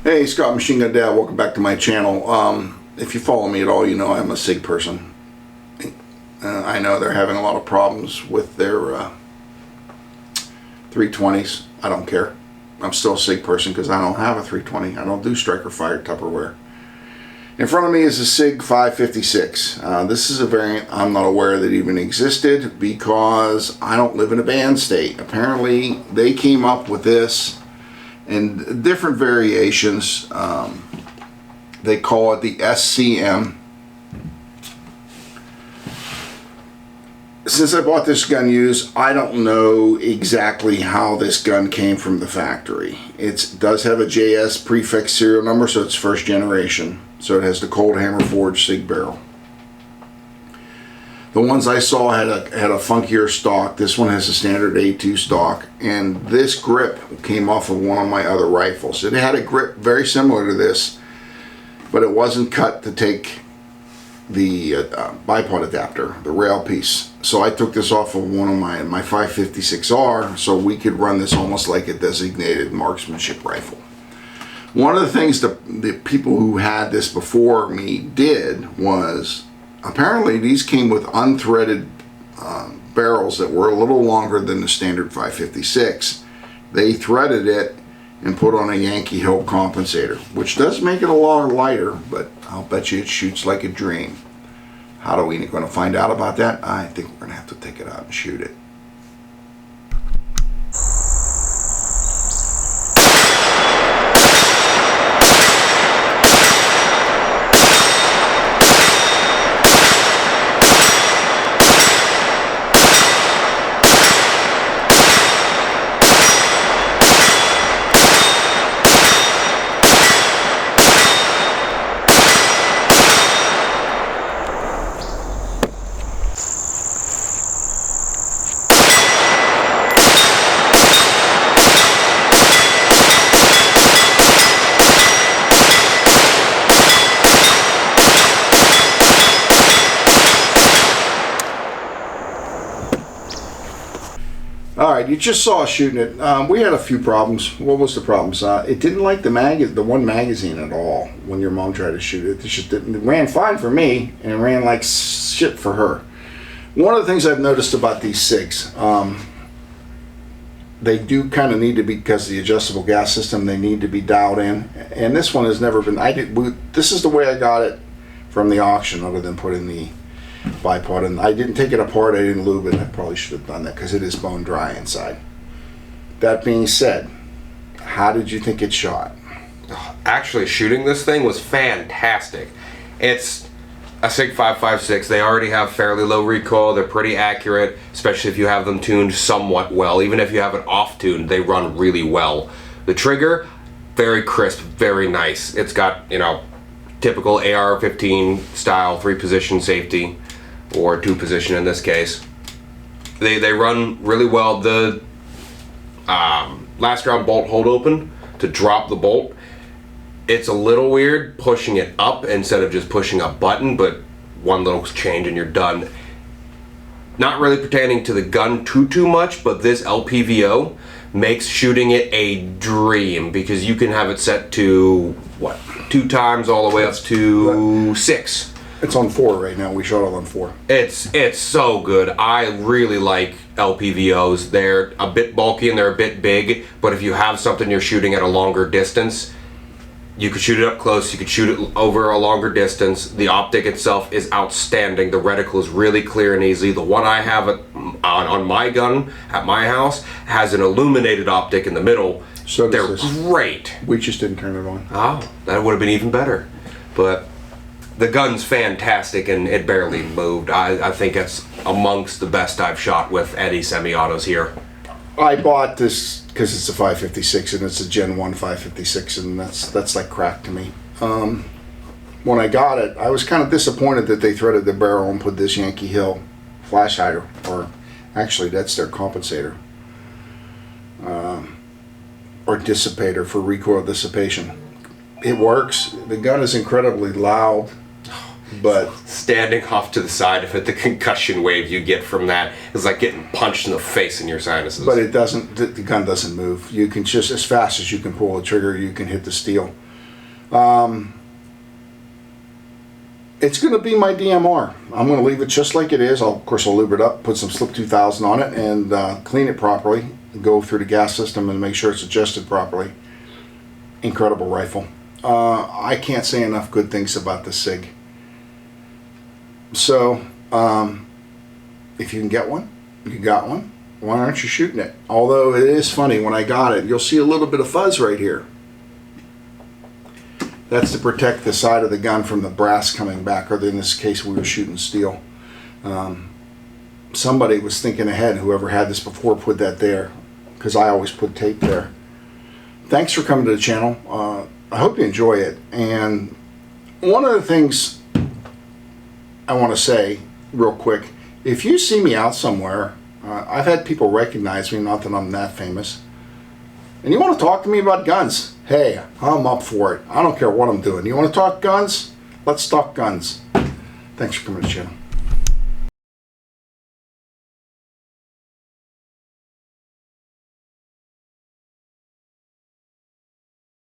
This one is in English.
Hey, Scott Machine Gun Dad, welcome back to my channel. If you follow me at all, you know I'm a SIG person. I know they're having a lot of problems with their 320s. I don't care. I'm still a SIG person because I don't have a 320. I don't do striker fired Tupperware. In front of me is a SIG 556. This is a variant I'm not aware that even existed because I don't live in a band state. Apparently they came up with this in different variations. They call it the SCM. Since I bought this gun used, I don't know exactly how this gun came from the factory. It does have a JS prefix serial number, so it's first generation. So it has the cold hammer forged SIG barrel. The ones I saw had a funkier stock. This one has a standard A2 stock, and this grip came off of one of my other rifles. It had a grip very similar to this, but it wasn't cut to take the bipod adapter, the rail piece. So I took this off of one of my 556R so we could run this almost like a designated marksmanship rifle. One of the things the people who had this before me did was, apparently these came with unthreaded barrels that were a little longer than the standard 556. They threaded it and put on a Yankee Hill compensator, which does make it a lot lighter, but I'll bet you it shoots like a dream. How are we going to find out about that? I think we're going to have to take it out and shoot it. Alright, you just saw us shooting it. We had a few problems. What was the problems? It didn't like the one magazine at all when your mom tried to shoot it. It just didn't. It ran fine for me, and it ran like shit for her. One of the things I've noticed about these SIGs, they do kind of need to be, because of the adjustable gas system, they need to be dialed in. And this one has never been. This is the way I got it from the auction, other than putting the bipod, and I didn't take it apart. I didn't lube it. I probably should have done that because it is bone dry inside. That being said, how did you think it shot? Actually, shooting this thing was fantastic. It's a SIG 556. They already have fairly low recoil. They're pretty accurate, especially if you have them tuned somewhat well. Even if you have it off tuned, they run really well. The trigger, very crisp, very nice. It's got, typical AR-15 style 3-position safety, or 2-position in this case. They run really well. The last round bolt hold open to drop the bolt, it's a little weird pushing it up instead of just pushing a button, but one little change and you're done. Not really pertaining to the gun too much, but this LPVO makes shooting it a dream, because you can have it set to 2 times all the way up to 6. It's on 4 right now. We shot it on 4. It's so good. I really like LPVOs. They're a bit bulky and they're a bit big, but if you have something you're shooting at a longer distance, you could shoot it up close, you could shoot it over a longer distance. The optic itself is outstanding. The reticle is really clear and easy. The one I have on my gun at my house has an illuminated optic in the middle. So they're great. We just didn't turn it on. Oh, that would have been even better. But the gun's fantastic and it barely moved. I think it's amongst the best I've shot with any semi-autos here. I bought this because it's a 556 and it's a Gen 1 556, and that's like crack to me. When I got it, I was kind of disappointed that they threaded the barrel and put this Yankee Hill flash hider, or actually that's their compensator, or dissipator for recoil dissipation. It works. The gun is incredibly loud, but standing off to the side of it, the concussion wave you get from that is like getting punched in the face in your sinuses. But it doesn't. The gun doesn't move. You can just, as fast as you can pull the trigger, you can hit the steel. It's going to be my DMR. I'm going to leave it just like it is. Of course, I'll lube it up, put some Slip 2000 on it, and clean it properly. Go through the gas system and make sure it's adjusted properly. Incredible rifle. I can't say enough good things about the SIG. So, if you can get one, you got one. Why aren't you shooting it? Although it is funny, when I got it, you'll see a little bit of fuzz right here. That's to protect the side of the gun from the brass coming back, or in this case we were shooting steel. Somebody was thinking ahead, whoever had this before put that there, because I always put tape there. Thanks for coming to the channel. I hope you enjoy it. And one of the things I want to say real quick, if you see me out somewhere, I've had people recognize me, not that I'm that famous, and you want to talk to me about guns, hey, I'm up for it. I don't care what I'm doing. You want to talk guns? Let's talk guns. Thanks for coming to the channel.